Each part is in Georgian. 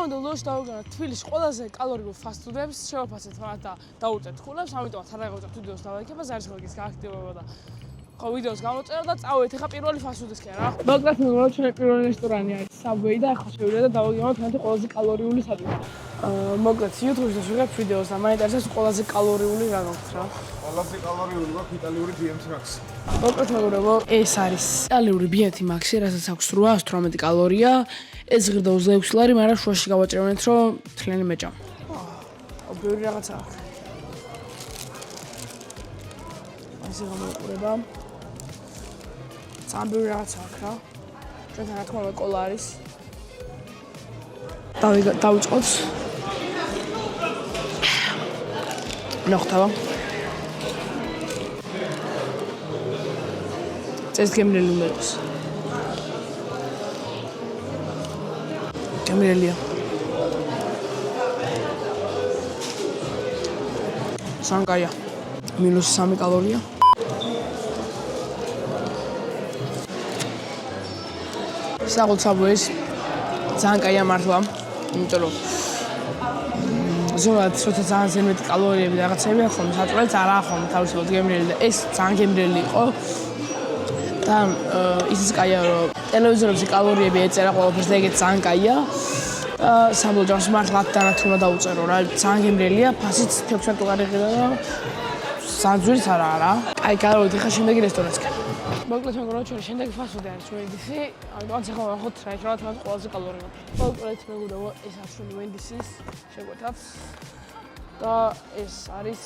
დღევანდელ დღეში დავუგანოთ თბილისში ყველაზე კალორიულ ფასტ-ფუდებს, შევაფასეთ მათ და დაუწერთ ხულებს, ამიტომაც არ დავიწყოთ ვიდეოს დავაიქება, ზარისხელკის გააქტიურება და ხო ვიდეოს გამოწერა და წავედით ახლა პირველი ფასტ-ფუდისკენ რა. მოკლედ მეგობრებო, ჩვენი პირველი რესტორანი არის Subway და ახლა შევიდეთ და დავუგანოთ მათი ყველაზე კალორიული სადგური. მოკლედ YouTube-ში ვიღებ ვიდეოს და მაინტერესებს ყველაზე კალორიული რა გაქვთ რა. ყველაზე კალორიული გაქვს იტალიური BMT Max. მოკლედ მეგობრებო, ეს არის იტალიური BMT Max-ი, რასაც აქვს 818 კალორია. ეს ღირდა 26 ლარი, მაგრამ შუაში გავაჭრევენთ, რომ თლიანი მეჭამ. ბევრი რაღაცა აქვს. ასე გამოიყურება. ძალიან ბევრი რაღაცა აქვს რა. ჩვენთან რა თქმა უნდა კოლა არის. დავიწყოთ. ნახტავა. წესგემრიელი უმეტეს. გემრიელია. სანკაია. -3 კალორია. საღოლ Subway-ს ძალიან კაია მართლა, იმიტომ რომ ზოგადად ცოტა ძალიან ზემოთი კალორიები და რაღაცები აქვს, ხოლმე საჭმელიც არა ხომ თავისუფლად გემრიელი და ეს ძალიან გემრიელი იყო. და ისიც კაია რომ ტელევიზორებზე კალორიები ეწერა ყველაფერს და ეგეც ძალიან კაია. საბოლოო ჯამში მართლა 10 დანათ უნდა დაუწერო რა, ძალიან გემრიელია, ფასიც 16 ლარი ღირა და სანძურიც არა. აი, გავიდეთ ახლა შემდეგი რესტორანსკენ. მოკლედ მეგობრებო, ჩვენი შემდეგი ფასტ-ფუდი არის Wendy's-ი, ამიტომაც ახლა ვახოთ რა იქნება თამათ ყველაზე კალორიული. მოკლედ მეგობრებო, ეს არის ჩვენი Wendy's-ის შეგვეთაც და ეს არის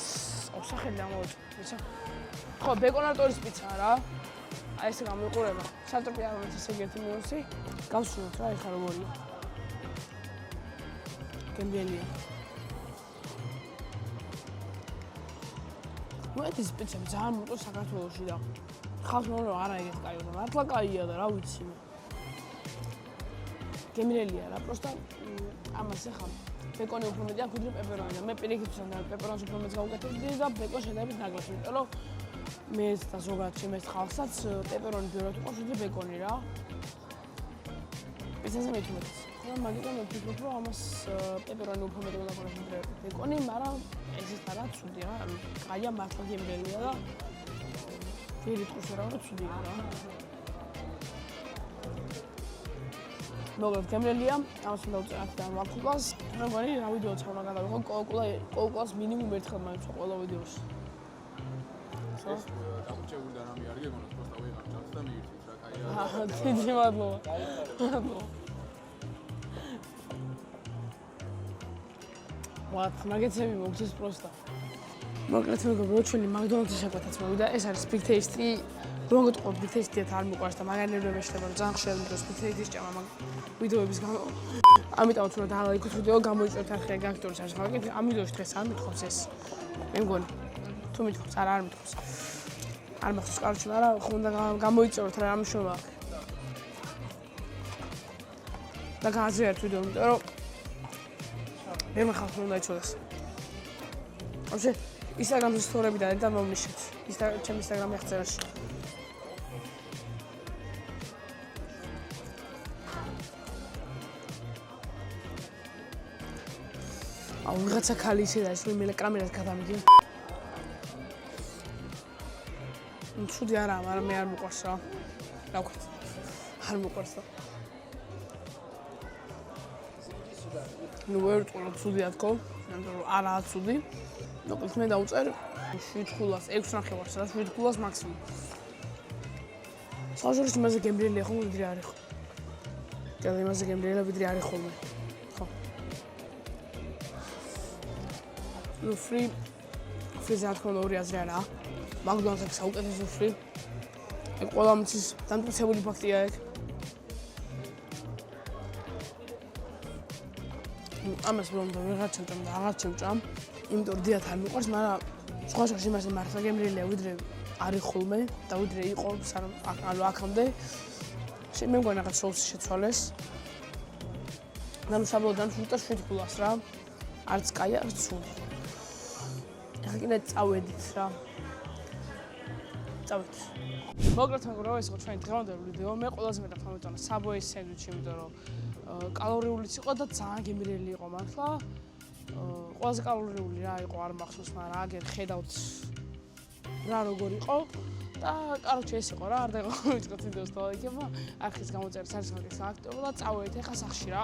ოხსახელი ამოვეწოთ, იცი? ხო, ბეკონატორის პიცაა რა. აი ესე გამოიყურება. სატროპი არ არის ესე ერთი მინუსი. გავსრულოთ რა, ეხლა როგორია. გემრიელია. Wendy's პიცები ძალიან მოწონს საქართველოში და ხალხს მომეორ არა ეგეთ კაიო და მართლა კაია და რა ვიცი. გემრიელია რა, პროსტა ამას ახლა ბეკონი უფრო მეტი აქვს ვიდრე პეპერონი და მე პირიქით ვსვამდი პეპერონს უფრო მეტს გავუკეთებდი და ბეკონს შედარებით ნაკლებს, იმიტომ რომ მეც და ზოგადად ჩემს ხალხსაც პეპერონი ბევრად უყვარს ვიდრე ბეკონი რა. პიცაზე მეტი. ხო, მაგიტომ ვფიქრობ, რომ ამას პეპერონი უფრო მეტი უნდა ქონდეს ვიდრე ბეკონი, მაგრამ ესეც არა ცუდი რა, კაია მართლა გემრიელია და ვერი თქოს რა, რომ ცუდია რა. მოკლედ გემრიელია, ამას უნდა დავწერათ და ვაკულას. მე მგონი რა ვიდეოც უნდა გადავიღო, კოლა-კოლას მინიმუმ ერთხელ მაინც ყველა ვიდეოში. ეს გამოჩეული და რამე არ გეგონოთ, просто ვიღარ ჩანს და მიირთით რა, კაია. დიდი მადლობა. ვათ, მაგეცები მოგწეს პროსტა. მოკლედ მეგობრებო, ჩვენი McDonald's-ის შეკვეთაც მოვიდა. ეს არის Big Tasty. რომ გეტყობ Big Tasty-ით არ მიყვარს და მაგანერვე მეშლება, რომ ძალიან ხშირად მიდროს Big Tasty-ის ჭამა მაგ ვიდეოების გამო. ამიტომაც უნდა დალაიქოთ ვიდეო, გამოიწერთ არხი გააქტიურებს არის ხალხი. ამ ვიდეოში დღეს არ მithხოვს ეს. მე მგონი თუ მithხოვს, არ მithხოვს. არ მახსოვს კარჩი, მაგრამ ხო უნდა გამოიწეროთ რა ამშვენა. და გააზრიართ ვიდეო, იმიტომ რომ მე ხალხს უნდა იცოდეს. ვაფშე Instagram-ზე სტორიებიდან და მომნიშნეთ. ჩემ Instagram-ი აღწერაში. აუ ვიღაცა ქალი ისე და ის მე კამერას გადამიდი. ცუდი არა, მაგრამ მე არ მოყვარს რა. რა ვქოთ? არ მოყვარს რა. ნუ ვერ ვიტყოდი ცუდია თქო, იმიტომ რომ არაა ცუდი. მოკლედ მე დავწერ 7 ხულას, 6 ნახევარს რა, 7 ხულას მაქსიმუმ. საერთოდ იმაზე გემრიელია ხომ ვიდრე არის ხო? და იმაზე გემრიელია ვიდრე არის ხოლმე. ხო. ნუ ფრიზა თქო 2 აზრი არა. McDonald's-ს საუკეთესო ფრი. ეგ ყველა მის დამტკიცებული ფაქტია ეგ. ამას რომ ვიღაც ჩემჭამ და აღარ ჩემჭამ, იმიტომ რომ დიათ არ მიყვარს, მაგრამ სხვა შეხში იმაზე მართლა გემრიელია ვიდრე არის ხოლმე და ვიდრე იყო ანუ აქამდე. მე მგონი რაღაც სოუსი შეცვალეს. და საბოლოოდ ამ 7 ხულას რა. არც კაი, არც ცუდი. ახლა კიდე წავედით რა. წავედით. მოკლედ მეგობრებო, ეს იყო ჩვენი დღევანდელი ვიდეო. მე ყველაზე მეტად მომეწონა Subway-ის სენდვიჩი, იმიტომ რომ კალორიულიც იყო და ძალიან გემრიელი იყო მართლა. ყველაზე კალორიული რა იყო არ მახსოვს, მაგრამ აგერ ხედავთ რა როგორ იყო და კაროჩე ეს იყო რა, არ დაიწყოთ ვიდეოს თავად იქება. არხის გამოწერის არის მაგის აქტიობა და წავედით ახლა სახში რა.